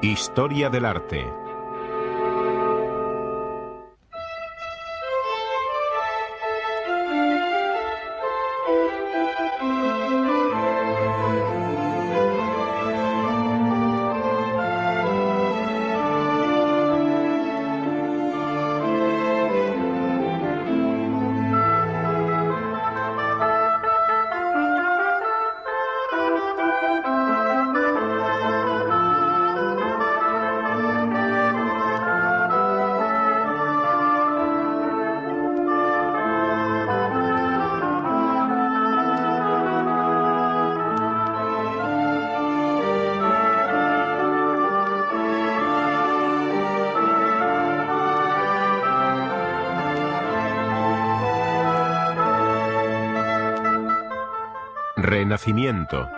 Historia del arte. Renacimiento.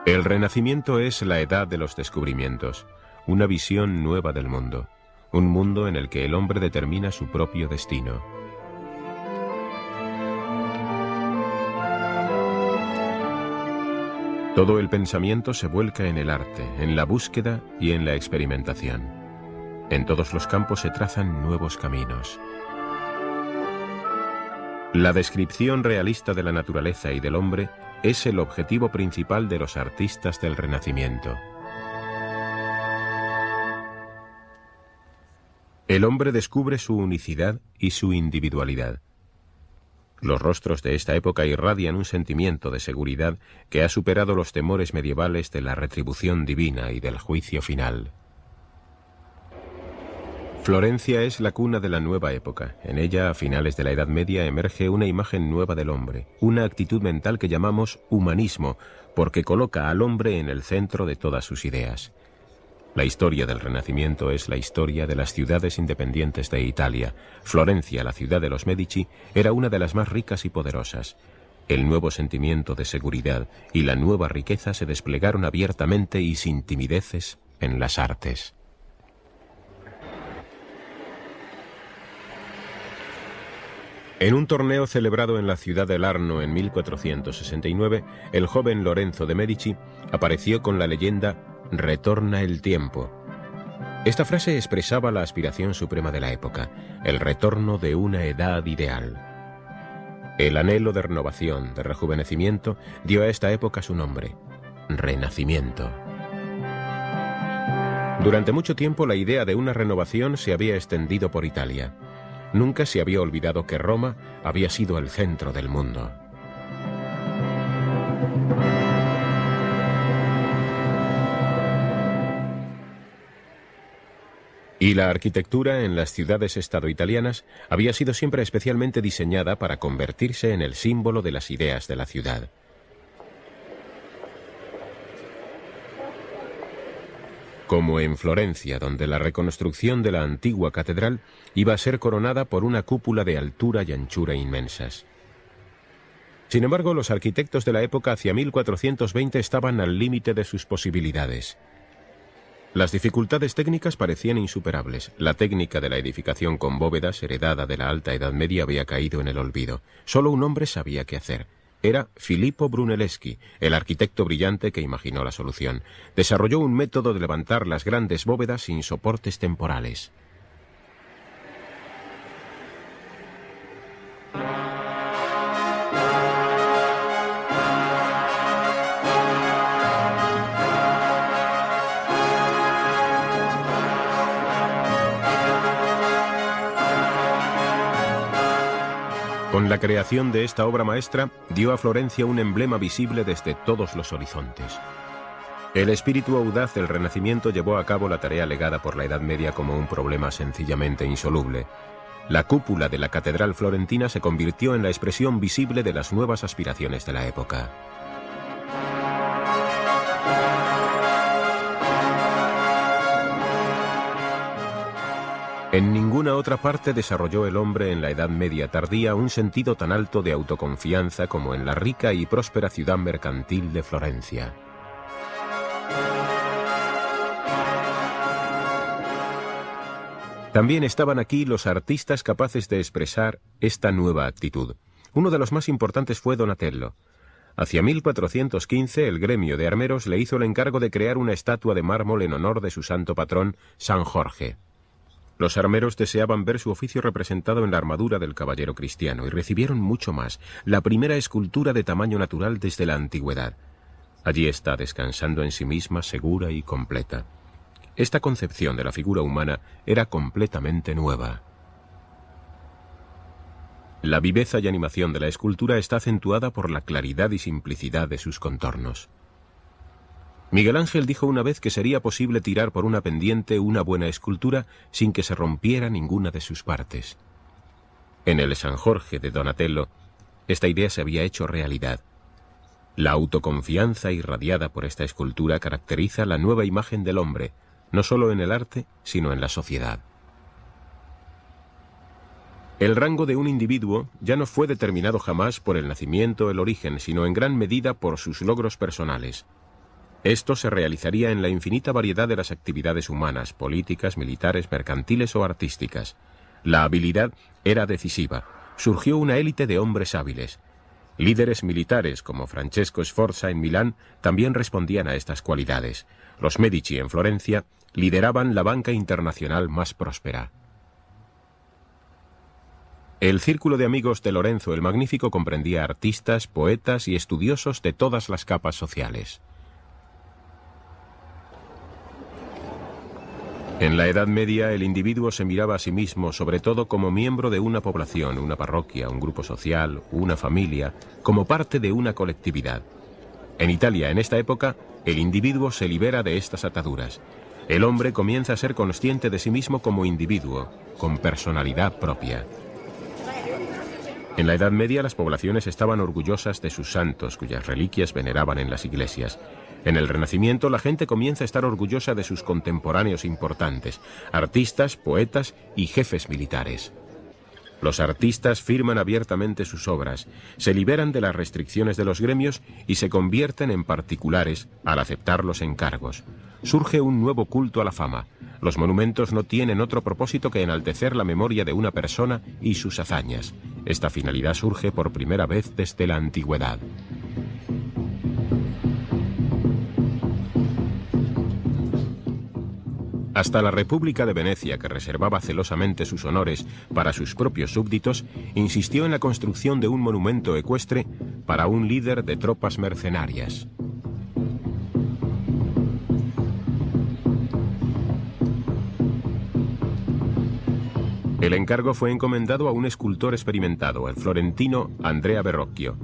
El Renacimiento es la edad de los descubrimientos, una visión nueva del mundo, un mundo en el que el hombre determina su propio destino. Todo el pensamiento se vuelca en el arte, en la búsqueda y en la experimentación. En todos los campos se trazan nuevos caminos. La descripción realista de la naturaleza y del hombre es el objetivo principal de los artistas del Renacimiento. El hombre descubre su unicidad y su individualidad. Los rostros de esta época irradian un sentimiento de seguridad que ha superado los temores medievales de la retribución divina y del juicio final. Florencia es la cuna de la nueva época. En ella, a finales de la Edad Media, emerge una imagen nueva del hombre, una actitud mental que llamamos humanismo, porque coloca al hombre en el centro de todas sus ideas. La historia del Renacimiento es la historia de las ciudades independientes de Italia. Florencia, la ciudad de los Medici, era una de las más ricas y poderosas. El nuevo sentimiento de seguridad y la nueva riqueza se desplegaron abiertamente y sin timideces en las artes. En un torneo celebrado en la ciudad de Larno en 1469, el joven Lorenzo de Medici apareció con la leyenda «Retorna el tiempo». Esta frase expresaba la aspiración suprema de la época, el retorno de una edad ideal. El anhelo de renovación, de rejuvenecimiento, dio a esta época su nombre, Renacimiento. Durante mucho tiempo la idea de una renovación se había extendido por Italia. Nunca se había olvidado que Roma había sido el centro del mundo. Y la arquitectura en las ciudades-estado italianas había sido siempre especialmente diseñada para convertirse en el símbolo de las ideas de la ciudad. Como en Florencia, donde la reconstrucción de la antigua catedral iba a ser coronada por una cúpula de altura y anchura inmensas. Sin embargo, los arquitectos de la época hacia 1420 estaban al límite de sus posibilidades. Las dificultades técnicas parecían insuperables. La técnica de la edificación con bóvedas, heredada de la Alta Edad Media, había caído en el olvido. Solo un hombre sabía qué hacer. Era Filippo Brunelleschi, el arquitecto brillante que imaginó la solución. Desarrolló un método de levantar las grandes bóvedas sin soportes temporales. Con la creación de esta obra maestra, dio a Florencia un emblema visible desde todos los horizontes. El espíritu audaz del Renacimiento llevó a cabo la tarea legada por la Edad Media como un problema sencillamente insoluble. La cúpula de la catedral florentina se convirtió en la expresión visible de las nuevas aspiraciones de la época. En ninguna otra parte desarrolló el hombre en la Edad Media tardía un sentido tan alto de autoconfianza como en la rica y próspera ciudad mercantil de Florencia. También estaban aquí los artistas capaces de expresar esta nueva actitud. Uno de los más importantes fue Donatello. Hacia 1415 el gremio de armeros le hizo el encargo de crear una estatua de mármol en honor de su santo patrón, San Jorge. Los armeros deseaban ver su oficio representado en la armadura del caballero cristiano y recibieron mucho más, la primera escultura de tamaño natural desde la antigüedad. Allí está, descansando en sí misma, segura y completa. Esta concepción de la figura humana era completamente nueva. La viveza y animación de la escultura está acentuada por la claridad y simplicidad de sus contornos. Miguel Ángel dijo una vez que sería posible tirar por una pendiente una buena escultura sin que se rompiera ninguna de sus partes. En el San Jorge de Donatello, esta idea se había hecho realidad. La autoconfianza irradiada por esta escultura caracteriza la nueva imagen del hombre, no solo en el arte, sino en la sociedad. El rango de un individuo ya no fue determinado jamás por el nacimiento o el origen, sino en gran medida por sus logros personales. Esto se realizaría en la infinita variedad de las actividades humanas, políticas, militares, mercantiles o artísticas. La habilidad era decisiva. Surgió una élite de hombres hábiles. Líderes militares como Francesco Sforza en Milán también respondían a estas cualidades. Los Medici en Florencia lideraban la banca internacional más próspera. El círculo de amigos de Lorenzo el Magnífico comprendía artistas, poetas y estudiosos de todas las capas sociales. En la Edad Media, el individuo se miraba a sí mismo sobre todo como miembro de una población, una parroquia, un grupo social, una familia, como parte de una colectividad. En Italia, en esta época, el individuo se libera de estas ataduras. El hombre comienza a ser consciente de sí mismo como individuo, con personalidad propia. En la Edad Media, las poblaciones estaban orgullosas de sus santos, cuyas reliquias veneraban en las iglesias. En el Renacimiento, la gente comienza a estar orgullosa de sus contemporáneos importantes, artistas, poetas y jefes militares. Los artistas firman abiertamente sus obras, se liberan de las restricciones de los gremios y se convierten en particulares al aceptar los encargos. Surge un nuevo culto a la fama. Los monumentos no tienen otro propósito que enaltecer la memoria de una persona y sus hazañas. Esta finalidad surge por primera vez desde la antigüedad. Hasta la República de Venecia, que reservaba celosamente sus honores para sus propios súbditos, insistió en la construcción de un monumento ecuestre para un líder de tropas mercenarias. El encargo fue encomendado a un escultor experimentado, el florentino Andrea Verrocchio.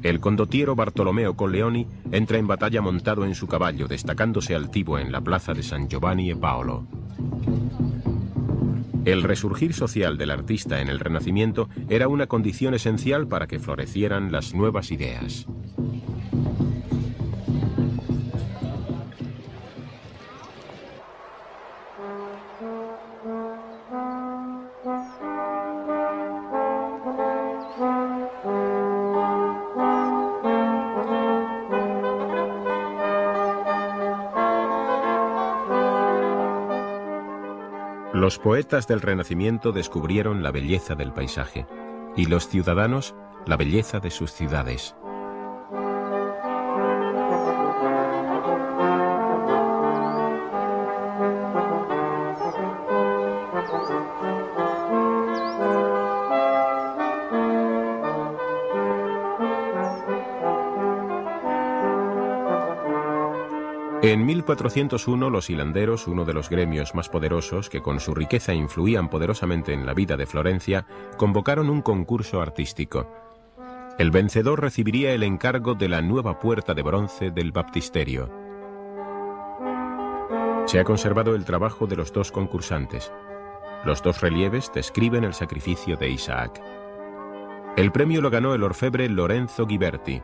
El condottiero Bartolomeo Colleoni entra en batalla montado en su caballo, destacándose altivo en la plaza de San Giovanni e Paolo. El resurgir social del artista en el Renacimiento era una condición esencial para que florecieran las nuevas ideas. Los poetas del Renacimiento descubrieron la belleza del paisaje y los ciudadanos la belleza de sus ciudades. En 1401 los hilanderos, uno de los gremios más poderosos que con su riqueza influían poderosamente en la vida de Florencia, convocaron un concurso artístico. El vencedor recibiría el encargo de la nueva puerta de bronce del baptisterio. Se ha conservado el trabajo de los dos concursantes. Los dos relieves describen el sacrificio de Isaac. El premio lo ganó el orfebre Lorenzo Ghiberti.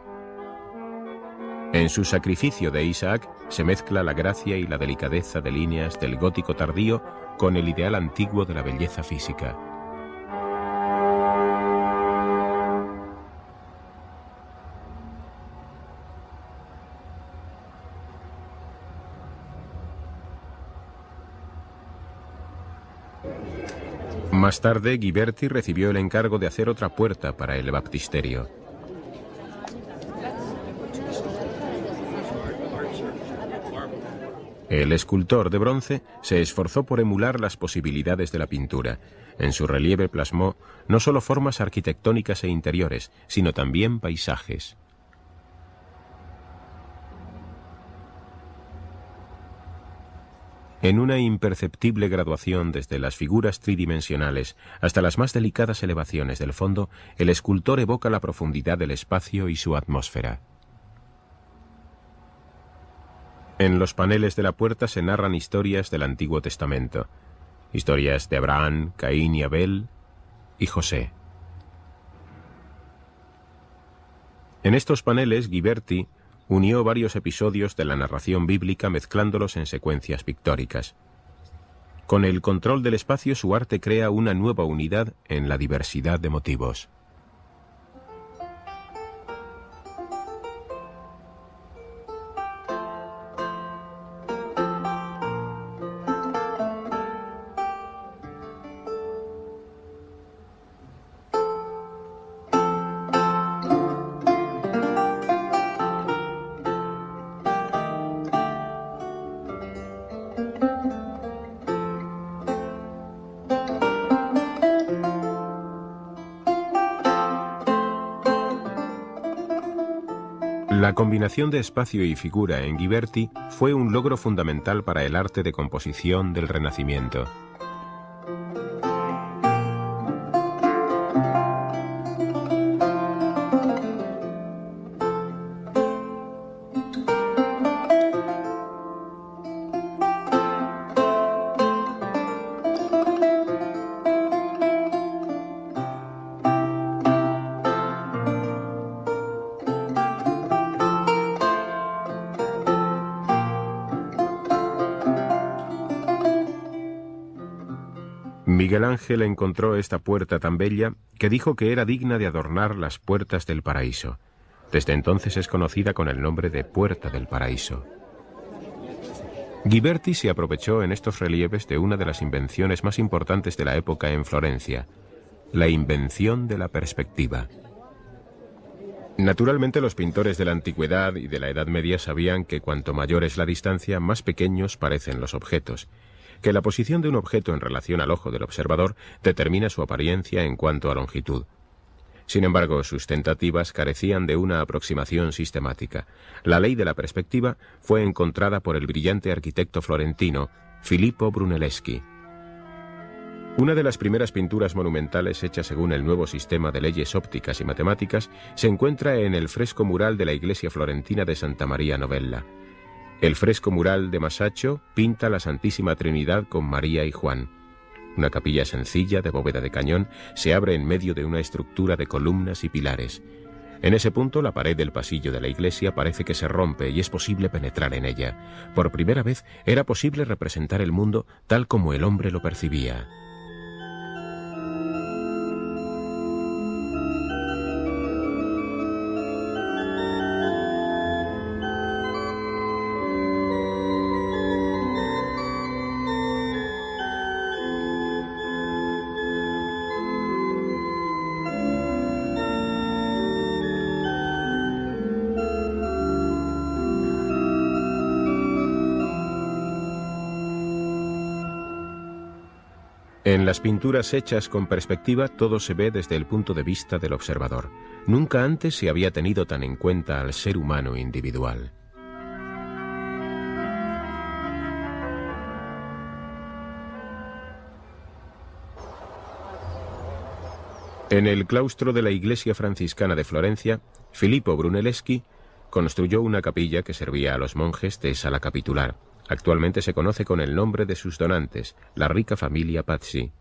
En su sacrificio de Isaac se mezcla la gracia y la delicadeza de líneas del gótico tardío con el ideal antiguo de la belleza física. Más tarde, Ghiberti recibió el encargo de hacer otra puerta para el baptisterio. El escultor de bronce se esforzó por emular las posibilidades de la pintura. En su relieve plasmó no solo formas arquitectónicas e interiores, sino también paisajes. En una imperceptible graduación desde las figuras tridimensionales hasta las más delicadas elevaciones del fondo, el escultor evoca la profundidad del espacio y su atmósfera. En los paneles de la puerta se narran historias del Antiguo Testamento, historias de Abraham, Caín y Abel y José. En estos paneles, Ghiberti unió varios episodios de la narración bíblica mezclándolos en secuencias pictóricas. Con el control del espacio, su arte crea una nueva unidad en la diversidad de motivos. La combinación de espacio y figura en Ghiberti fue un logro fundamental para el arte de composición del Renacimiento. Miguel Ángel encontró esta puerta tan bella que dijo que era digna de adornar las puertas del paraíso. Desde entonces es conocida con el nombre de Puerta del Paraíso. Ghiberti se aprovechó en estos relieves de una de las invenciones más importantes de la época en Florencia, la invención de la perspectiva. Naturalmente, los pintores de la antigüedad y de la Edad Media sabían que cuanto mayor es la distancia, más pequeños parecen los objetos, que la posición de un objeto en relación al ojo del observador determina su apariencia en cuanto a longitud. Sin embargo, sus tentativas carecían de una aproximación sistemática. La ley de la perspectiva fue encontrada por el brillante arquitecto florentino Filippo Brunelleschi. Una de las primeras pinturas monumentales hechas según el nuevo sistema de leyes ópticas y matemáticas se encuentra en el fresco mural de la iglesia florentina de Santa María Novella. El fresco mural de Masaccio pinta la Santísima Trinidad con María y Juan. Una capilla sencilla de bóveda de cañón se abre en medio de una estructura de columnas y pilares. En ese punto, la pared del pasillo de la iglesia parece que se rompe y es posible penetrar en ella. Por primera vez era posible representar el mundo tal como el hombre lo percibía. En las pinturas hechas con perspectiva todo se ve desde el punto de vista del observador. Nunca antes se había tenido tan en cuenta al ser humano individual. En el claustro de la iglesia franciscana de Florencia, Filippo Brunelleschi construyó una capilla que servía a los monjes de sala capitular. Actualmente se conoce con el nombre de sus donantes, la rica familia Pazzi.